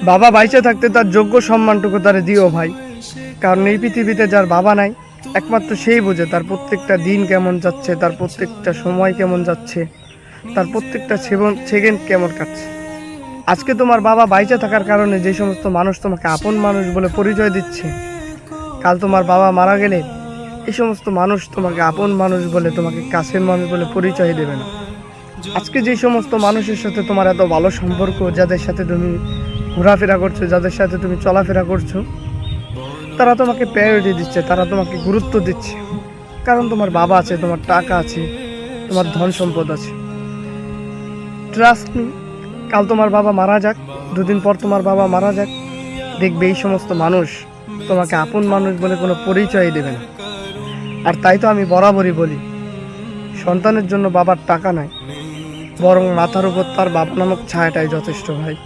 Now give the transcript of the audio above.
বাবা বাইচে থাকতে তার যোগ্য সম্মানটুকু তারে দিও ভাই। কারণ এই পৃথিবীতে যার বাবা নাই, একমাত্র সেই বোঝে তার প্রত্যেকটা দিন কেমন যাচ্ছে, তার প্রত্যেকটা সময় কেমন যাচ্ছে, তার প্রত্যেকটা সেকেন্ড কেমন কাটছে। আজকে তোমার বাবা বাইচে থাকার কারণে যে সমস্ত মানুষ তোমাকে আপন মানুষ বলে পরিচয় দিচ্ছে, কাল তোমার বাবা মারা গেলে এই সমস্ত মানুষ তোমাকে আপন মানুষ বলে, তোমাকে কাছের মানুষ বলে পরিচয় দেবে না। আজকে যে সমস্ত মানুষের সাথে তোমার এত ভালো সম্পর্ক, যাদের সাথে তুমি ঘোরাফেরা করছো, যাদের সাথে তুমি চলাফেরা করছো, তারা তোমাকে প্রায়োরিটি দিচ্ছে, তারা তোমাকে গুরুত্ব দিচ্ছে, কারণ তোমার বাবা আছে, তোমার টাকা আছে, তোমার ধন সম্পদ আছে। ট্রাস্ট মি, কাল তোমার বাবা মারা যাক, দুদিন পর তোমার বাবা মারা যাক, দেখবে এই সমস্ত মানুষ তোমাকে আপন মানুষ বলে কোনো পরিচয় দেবে না। আর তাই তো আমি বরাবরই বলি, সন্তানের জন্য বাবার টাকা নাই, বরং মাথার উপর তার বাবা নামক ছায়াটাই যথেষ্ট ভাই।